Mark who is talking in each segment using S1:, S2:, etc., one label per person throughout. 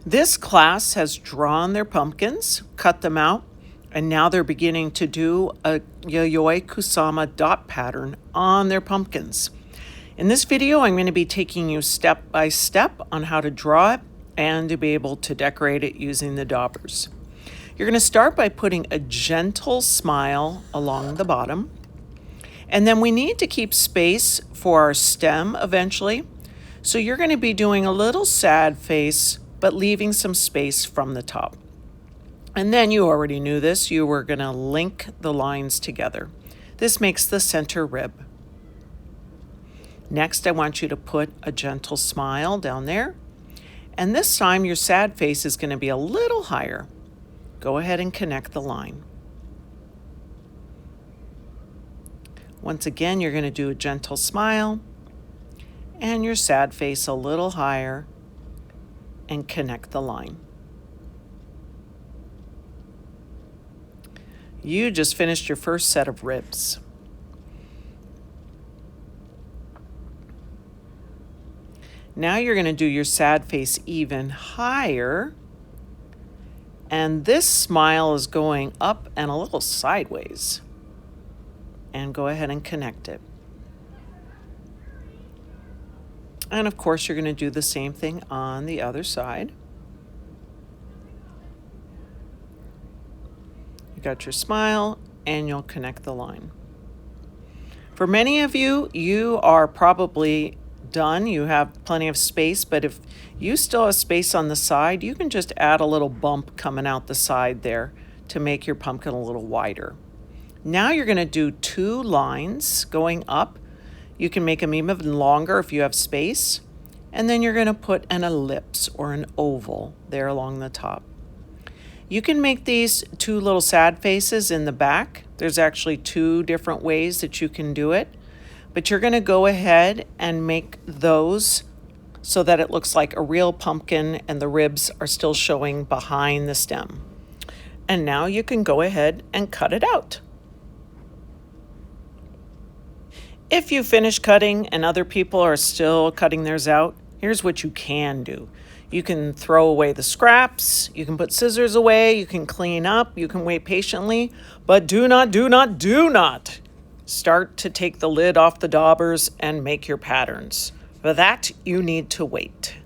S1: This class has drawn their pumpkins, cut them out, and now they're beginning to do a Yayoi Kusama dot pattern on their pumpkins. In this video, I'm going to be taking you step by step on how to draw it and to be able to decorate it using the daubers. You're going to start by putting a gentle smile along the bottom. And then we need to keep space for our stem eventually. So you're going to be doing a little sad face, but leaving some space from the top. And then you already knew this, you were going to link the lines together. This makes the center rib. Next, I want you to put a gentle smile down there. And this time your sad face is going to be a little higher. Go ahead and connect the line. Once again, you're going to do a gentle smile and your sad face a little higher and connect the line. You just finished your first set of ribs. Now you're going to do your sad face even higher. And this smile is going up and a little sideways. And go ahead and connect it. And of course, you're going to do the same thing on the other side. You got your smile and you'll connect the line. For many of you, you are probably done. You have plenty of space, but if you still have space on the side, you can just add a little bump coming out the side there to make your pumpkin a little wider. Now you're going to do 2 lines going up. You can make them even longer if you have space. And then you're going to put an ellipse or an oval there along the top. You can make these 2 little sad faces in the back. There's actually 2 different ways that you can do it. But you're going to go ahead and make those so that it looks like a real pumpkin and the ribs are still showing behind the stem. And now you can go ahead and cut it out. If you finish cutting and other people are still cutting theirs out, here's what you can do. You can throw away the scraps, you can put scissors away, you can clean up, you can wait patiently, but do not start to take the lid off the daubers and make your patterns. For that, you need to wait.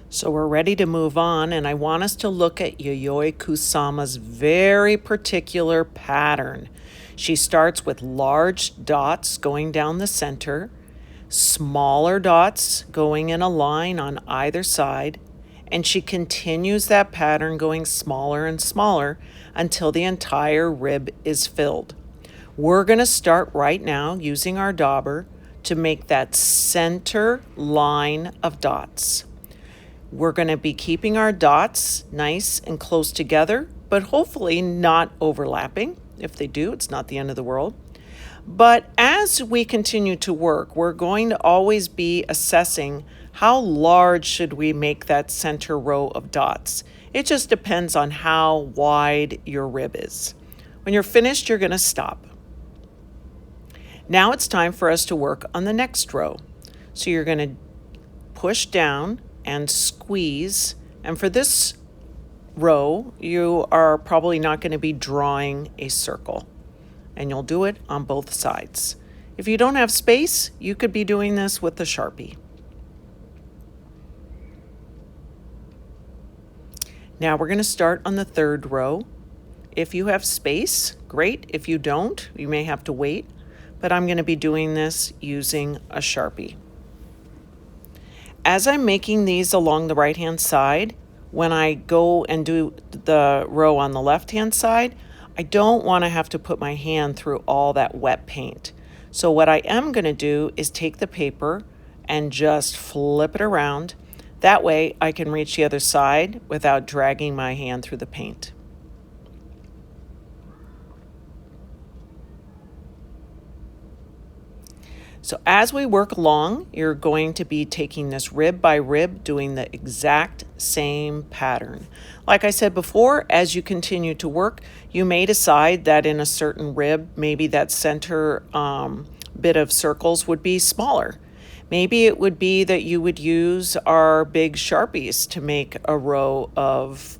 S1: So we're ready to move on, and I want us to look at Yayoi Kusama's very particular pattern. She starts with large dots going down the center, smaller dots going in a line on either side, and she continues that pattern going smaller and smaller until the entire rib is filled. We're going to start right now using our dauber to make that center line of dots. We're going to be keeping our dots nice and close together, but hopefully not overlapping. If they do, it's not the end of the world. But as we continue to work, we're going to always be assessing how large should we make that center row of dots. It just depends on how wide your rib is. When you're finished, you're going to stop. Now it's time for us to work on the next row. So you're going to push down and squeeze. And for this row, you are probably not going to be drawing a circle. And you'll do it on both sides. If you don't have space, you could be doing this with a Sharpie. Now we're going to start on the 3rd row. If you have space, great. If you don't, you may have to wait. But I'm going to be doing this using a Sharpie. As I'm making these along the right-hand side, when I go and do the row on the left-hand side, I don't want to have to put my hand through all that wet paint. So what I am going to do is take the paper and just flip it around. That way I can reach the other side without dragging my hand through the paint. So as we work along, you're going to be taking this rib by rib, doing the exact same pattern. Like I said before, as you continue to work, you may decide that in a certain rib, maybe that center bit of circles would be smaller. Maybe it would be that you would use our big sharpies to make a row of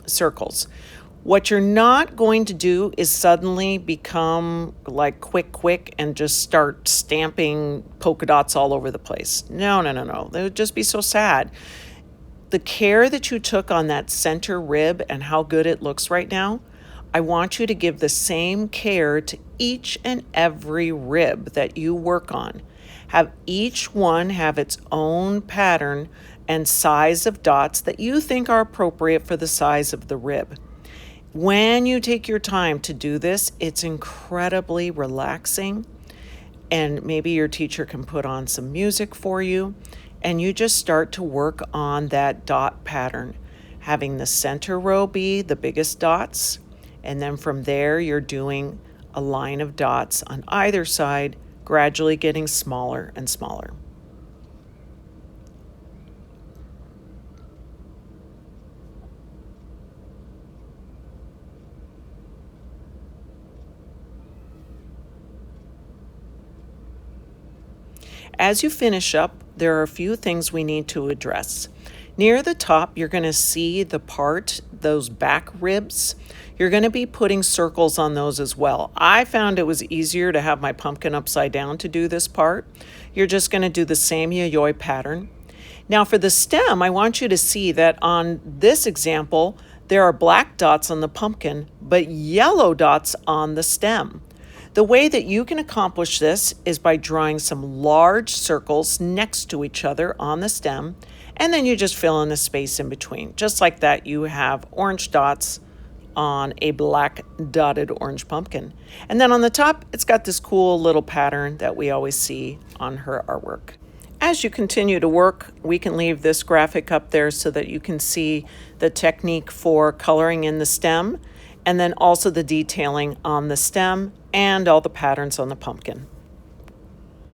S1: circles. What you're not going to do is suddenly become like quick and just start stamping polka dots all over the place. No, no, no, no. That would just be so sad. The care that you took on that center rib and how good it looks right now, I want you to give the same care to each and every rib that you work on. Have each one have its own pattern and size of dots that you think are appropriate for the size of the rib. When you take your time to do this, it's incredibly relaxing, and maybe your teacher can put on some music for you, and you just start to work on that dot pattern, having the center row be the biggest dots, and then from there you're doing a line of dots on either side, gradually getting smaller and smaller. As you finish up, there are a few things we need to address. Near the top, you're going to see the part, those back ribs. You're going to be putting circles on those as well. I found it was easier to have my pumpkin upside down to do this part. You're just going to do the same yayoi pattern. Now for the stem, I want you to see that on this example, there are black dots on the pumpkin, but yellow dots on the stem. The way that you can accomplish this is by drawing some large circles next to each other on the stem, and then you just fill in the space in between. Just like that, you have orange dots on a black dotted orange pumpkin. And then on the top, it's got this cool little pattern that we always see on her artwork. As you continue to work, we can leave this graphic up there so that you can see the technique for coloring in the stem, and then also the detailing on the stem and all the patterns on the pumpkin.